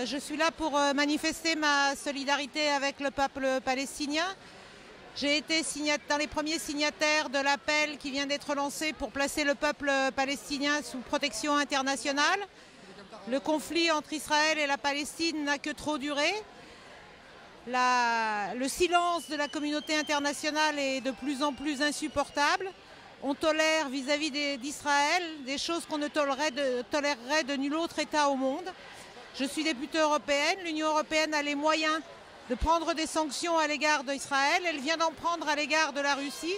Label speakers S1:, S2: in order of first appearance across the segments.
S1: Je suis là pour manifester ma solidarité avec le peuple palestinien. J'ai été dans les premiers signataires de l'appel qui vient d'être lancé pour placer le peuple palestinien sous protection internationale. Le conflit entre Israël et la Palestine n'a que trop duré. Le silence de la communauté internationale est de plus en plus insupportable. On tolère vis-à-vis d'Israël des choses qu'on ne tolérerait de nul autre État au monde. Je suis députée européenne. L'Union européenne a les moyens de prendre des sanctions à l'égard d'Israël. Elle vient d'en prendre à l'égard de la Russie.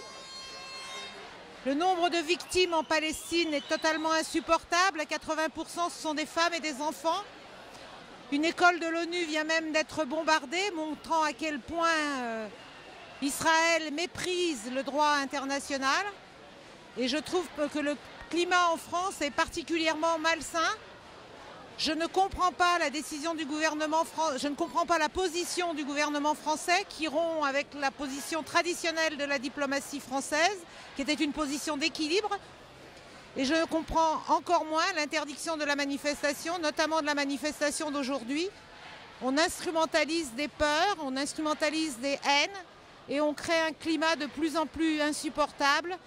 S1: Le nombre de victimes en Palestine est totalement insupportable. À 80%, ce sont des femmes et des enfants. Une école de l'ONU vient même d'être bombardée, montrant à quel point Israël méprise le droit international. Et je trouve que le climat en France est particulièrement malsain. Je ne comprends pas la décision du gouvernement français, je ne comprends pas la position du gouvernement français qui rompt avec la position traditionnelle de la diplomatie française, qui était une position d'équilibre. Et je comprends encore moins l'interdiction de la manifestation, notamment de la manifestation d'aujourd'hui. On instrumentalise des peurs, on instrumentalise des haines et on crée un climat de plus en plus insupportable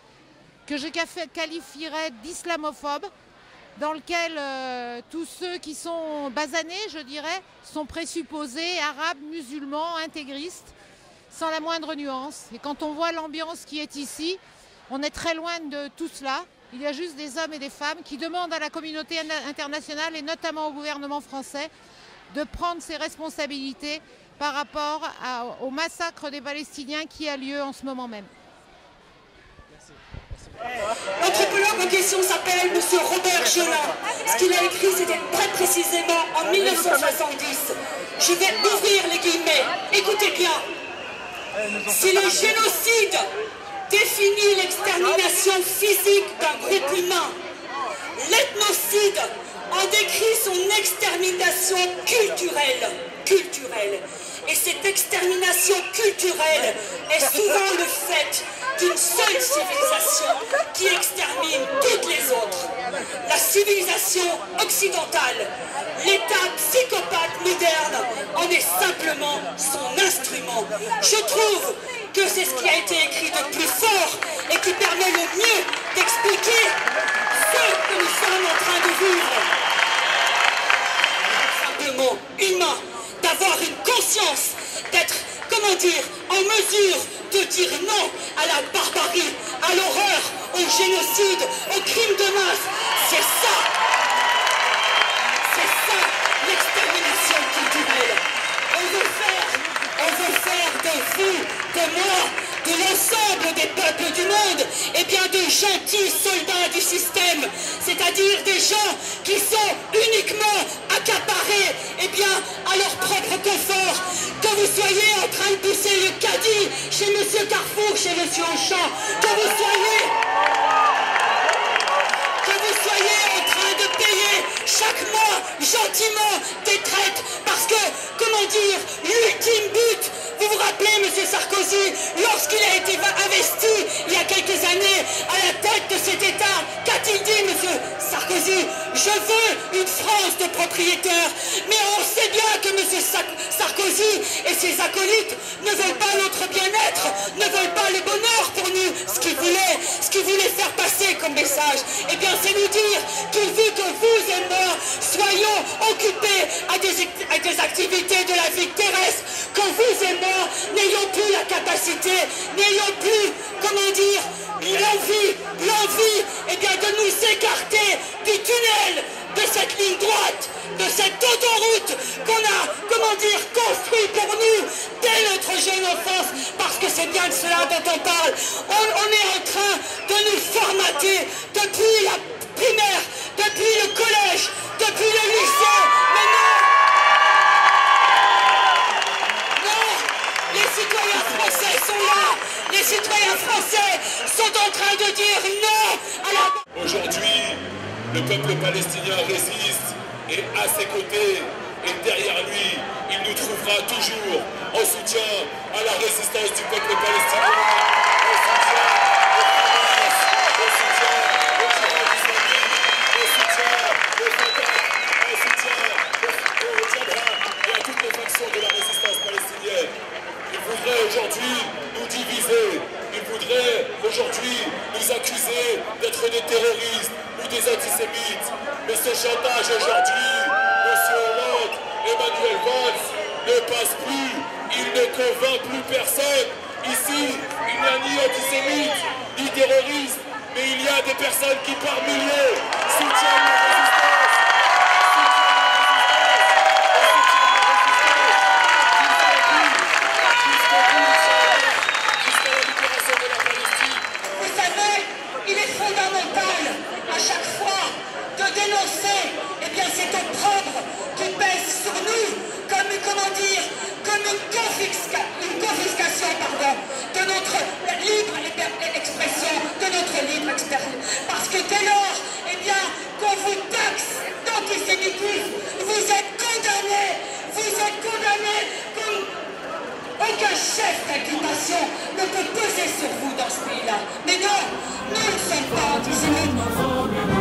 S1: que je qualifierais d'islamophobe, dans lequel tous ceux qui sont basanés, je dirais, sont présupposés arabes, musulmans, intégristes, sans la moindre nuance. Et quand on voit l'ambiance qui est ici, on est très loin de tout cela. Il y a juste des hommes et des femmes qui demandent à la communauté internationale, et notamment au gouvernement français, de prendre ses responsabilités par rapport au massacre des Palestiniens qui a lieu en ce moment même.
S2: L'anthropologue en question s'appelle M. Robert Gelin. Ce qu'il a écrit, c'était très précisément en 1970. Je vais ouvrir les guillemets. Écoutez bien. Si le génocide définit l'extermination physique d'un groupe humain, l'ethnocide en décrit son extermination culturelle. Et cette extermination culturelle est souvent le fait d'une seule civilisation qui extermine toutes les autres. La civilisation occidentale, l'État psychopathe moderne en est simplement son instrument. Je trouve que c'est ce qui a été écrit de plus fort et qui permet le mieux d'expliquer ce que nous sommes en train de vivre. Simplement humain, d'avoir une conscience, d'être, comment dire, en mesure de dire non à la barbarie, à l'horreur, au génocide, au crime de masse. C'est ça l'extermination culturelle. On veut faire de vous, de moi, de l'ensemble des peuples du monde, et bien de gentils soldats du système, c'est-à-dire des gens qui sont uniquement accaparés à leur propre confort. Que vous soyez en train de pousser le caddie chez M. Carrefour, chez M. Auchan, que vous soyez en train de payer chaque mois gentiment des traites, parce que, comment dire, l'ultime but, vous vous rappelez, M. Sarkozy, lorsqu'il a été investi il y a quelques années à la tête de cet État, qu'a-t-il dit, M. Sarkozy? Je veux une France de propriétaires. Mais on sait bien que M. Sarkozy et ses acolytes ne veulent pas notre bien-être, ne veulent pas le bonheur pour nous. Ce qu'il voulait faire passer comme message, eh bien c'est nous dire qu'il veut que vous et moi soyons occupés à des activités de la vie terrestre, que vous et moi n'ayons plus la capacité, n'ayons plus, comment dire, l'envie, eh bien de nous écarter du tunnel, de cette ligne droite, de cette autoroute qu'on a, comment dire, construit pour nous dès notre jeune enfance, parce que c'est bien de cela dont on parle. On est en train de nous formater depuis la primaire, depuis le collège, depuis le lycée, mais non, les citoyens français sont là, les citoyens français sont en train de dire non à la...
S3: Aujourd'hui, le peuple palestinien résiste et à ses côtés et derrière lui, il nous trouvera toujours en soutien à la résistance du peuple palestinien, en soutien au Hamas, en soutien au djihad islamique, en soutien au Fatah, en soutien au Jabhat. libération de la résistance palestinienne. Ils voudraient aujourd'hui nous diviser. Ils voudraient aujourd'hui nous accuser d'être des terroristes ou des antisémites. Mais ce chantage aujourd'hui, M. Hollande, Emmanuel Valls, ne passe plus. Il ne convainc plus personne. Ici, il n'y a ni antisémites, ni terroristes, mais il y a des personnes qui, par milliers, soutiennent la résistance.
S2: Vous savez, il est fondamental à chaque fois de dénoncer cet opprobre qui pèse sur nous comme une confiscation de notre libre expression, de notre libre expression. Parce que dès lors, qu'on vous taxe d'antisémitisme, vous êtes condamnés comme aucun chef d'accusation ne peut peser sur vous dans ce pays-là. Mais non, nous ne sommes pas antisémites.